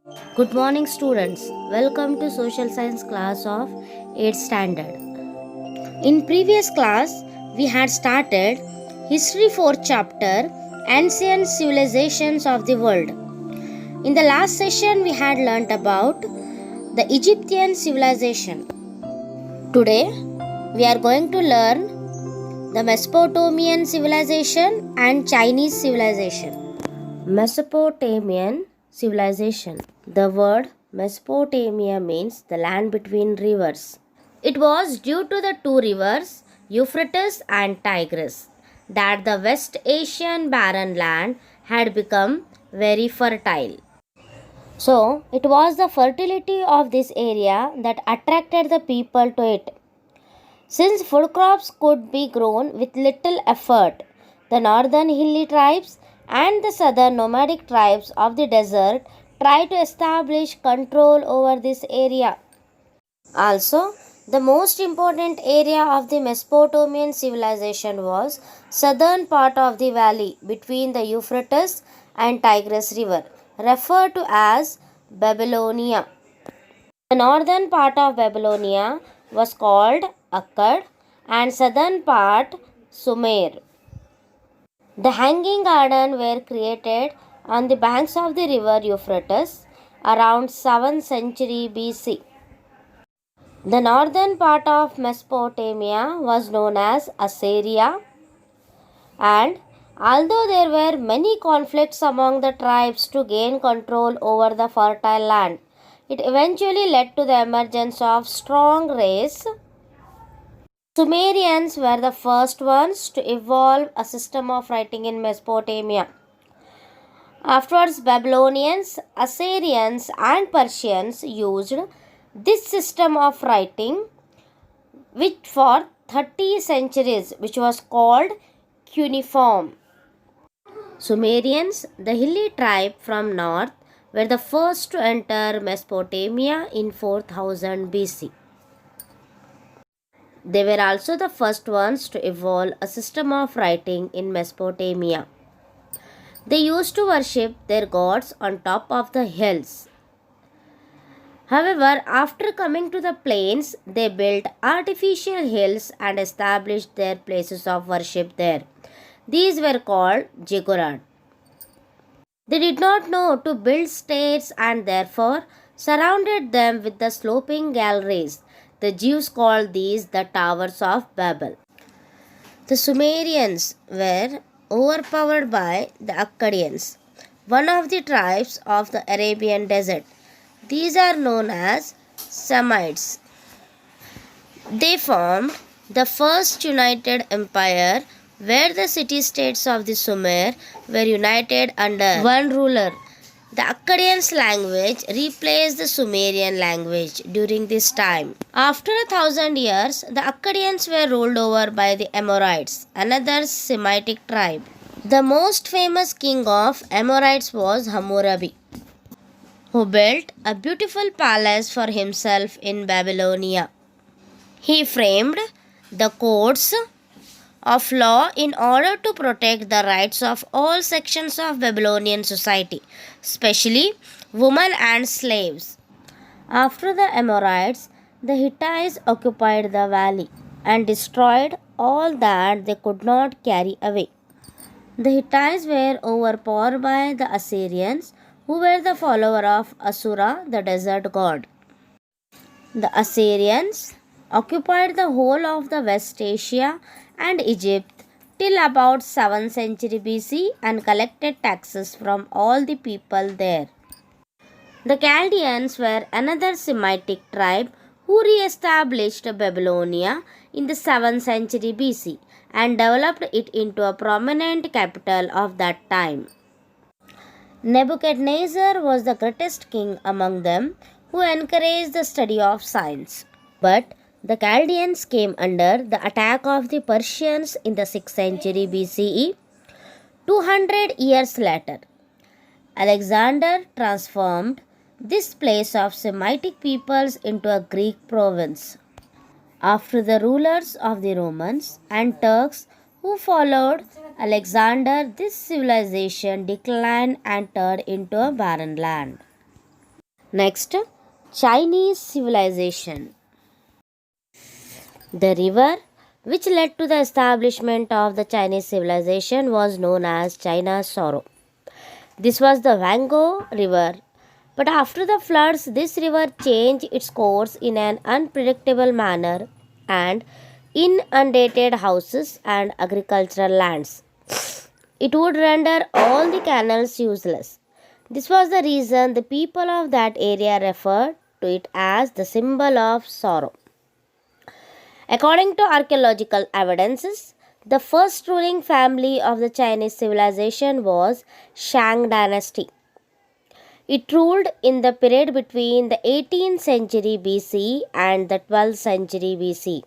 Good morning, students. Welcome to Social Science class of 8th standard. In previous class, we had started History 4th chapter, Ancient Civilizations of the World. In the last session, we had learnt about the Egyptian civilization. Today, we are going to learn the Mesopotamian civilization and Chinese civilization. Mesopotamian civilization. The word Mesopotamia means the land between rivers. It was due to the two rivers, Euphrates and Tigris, that the West Asian barren land had become very fertile. So, it was the fertility of this area that attracted the people to it. Since food crops could be grown with little effort, the northern hilly tribes and the southern nomadic tribes of the desert tried to establish control over this area. Also, the most important area of the Mesopotamian civilization was southern part of the valley between the Euphrates and Tigris river, referred to as Babylonia. The northern part of Babylonia was called Akkad and southern part Sumer. The Hanging Garden were created on the banks of the river Euphrates around 7th century BC. The northern part of Mesopotamia was known as Assyria, and although there were many conflicts among the tribes to gain control over the fertile land, it eventually led to the emergence of strong race. Sumerians were the first ones to evolve a system of writing in Mesopotamia. Afterwards, Babylonians, Assyrians, and Persians used this system of writing which for 30 centuries, which was called cuneiform. Sumerians, the hilly tribe from north, were the first to enter Mesopotamia in 4000 BC. They were also the first ones to evolve a system of writing in Mesopotamia. They used to worship their gods on top of the hills. However, after coming to the plains, they built artificial hills and established their places of worship there. These were called ziggurat. They did not know to build stairs and therefore surrounded them with the sloping galleries. The Jews called these the Towers of Babel. The Sumerians were overpowered by the Akkadians, one of the tribes of the Arabian desert. These are known as Semites. They formed the first united empire where the city-states of the Sumer were united under one ruler. The Akkadians language replaced the Sumerian language during this time. After 1,000 years, the Akkadians were ruled over by the Amorites, another Semitic tribe. The most famous king of Amorites was Hammurabi, who built a beautiful palace for himself in Babylonia. He framed the codes of law in order to protect the rights of all sections of Babylonian society, especially women and slaves. After the Amorites, the Hittites occupied the valley and destroyed all that they could not carry away. The Hittites were overpowered by the Assyrians, who were the follower of Asura, the desert god. The Assyrians occupied the whole of the West Asia and Egypt till about 7th century BC and collected taxes from all the people there. The Chaldeans were another Semitic tribe who re-established Babylonia in the 7th century BC and developed it into a prominent capital of that time. Nebuchadnezzar was the greatest king among them, who encouraged the study of science. But the Chaldeans came under the attack of the Persians in the 6th century BCE. 200 years later, Alexander transformed this place of Semitic peoples into a Greek province. After the rulers of the Romans and Turks who followed Alexander, this civilization declined and turned into a barren land. Next, Chinese civilization. The river which led to the establishment of the Chinese civilization was known as China's Sorrow. This was the Wango River. But after the floods, this river changed its course in an unpredictable manner and inundated houses and agricultural lands. It would render all the canals useless. This was the reason the people of that area referred to it as the symbol of sorrow. According to archaeological evidences, the first ruling family of the Chinese civilization was Shang dynasty. It ruled in the period between the 18th century BC and the 12th century BC.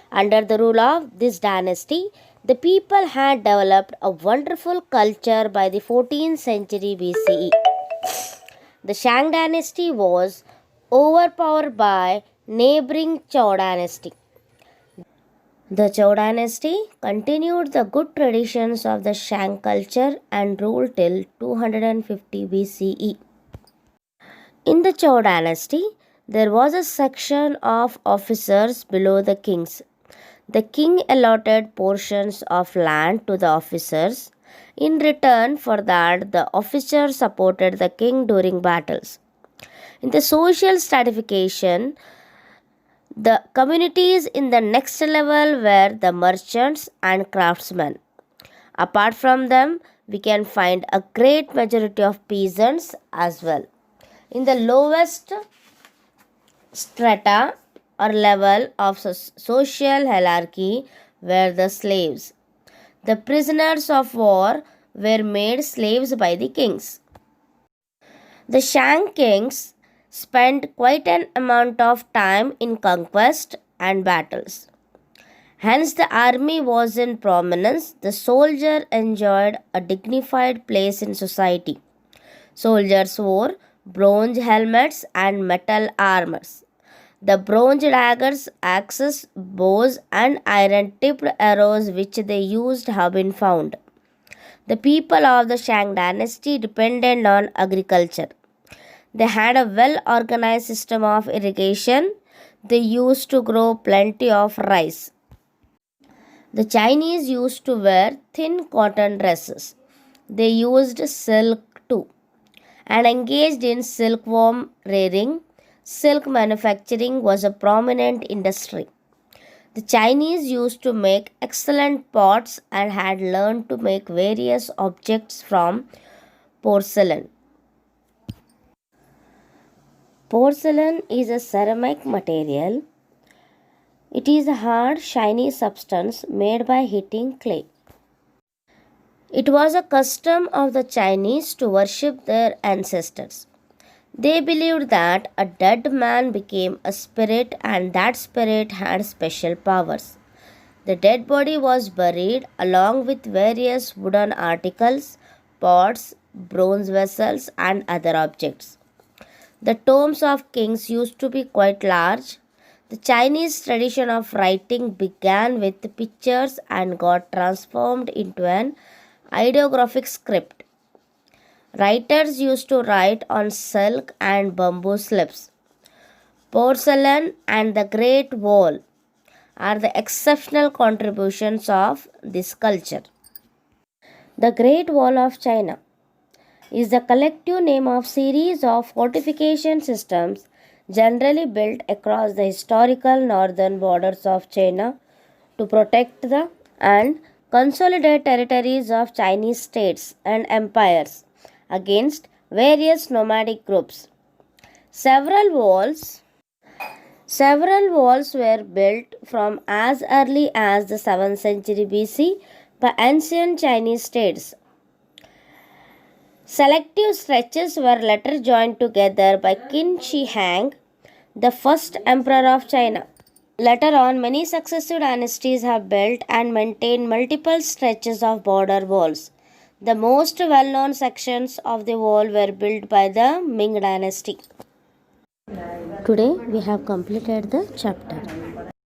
Under the rule of this dynasty, the people had developed a wonderful culture by the 14th century BCE. The Shang dynasty was overpowered by neighboring Zhou dynasty. The Zhou dynasty continued the good traditions of the Shang culture and ruled till 250 BCE. In the Zhou dynasty, there was a section of officers below the kings. The king allotted portions of land to the officers. In return for that, the officers supported the king during battles. In the social stratification, the communities in the next level were the merchants and craftsmen. Apart from them, we can find a great majority of peasants as well. In the lowest strata or level of social hierarchy were the slaves. The prisoners of war were made slaves by the kings. The Shang kings spent quite an amount of time in conquest and battles. Hence, the army was in prominence. The soldier enjoyed a dignified place in society. Soldiers wore bronze helmets and metal armors. The bronze daggers, axes, bows, and iron tipped arrows which they used have been found. The people of the Shang dynasty depended on agriculture. They had a well organized system of irrigation. They used to grow plenty of rice. The Chinese used to wear thin cotton dresses. They used silk too and engaged in silkworm rearing. Silk manufacturing was a prominent industry. The Chinese used to make excellent pots and had learned to make various objects from porcelain. Porcelain is a ceramic material. It is a hard, shiny substance made by heating clay. It was a custom of the Chinese to worship their ancestors. They believed that a dead man became a spirit and that spirit had special powers. The dead body was buried along with various wooden articles, pots, bronze vessels, and other objects. The tombs of kings used to be quite large. The Chinese tradition of writing began with pictures and got transformed into an ideographic script. Writers used to write on silk and bamboo slips. Porcelain and the Great Wall are the exceptional contributions of this culture. The Great Wall of China is the collective name of series of fortification systems generally built across the historical northern borders of China to protect the and consolidate territories of Chinese states and empires against various nomadic groups. Several walls were built from as early as the 7th century BC by ancient Chinese states. Selective stretches were later joined together by Qin Shi Huang, the first emperor of China. Later on, many successive dynasties have built and maintained multiple stretches of border walls. The most well-known sections of the wall were built by the Ming dynasty. Today we have completed the chapter.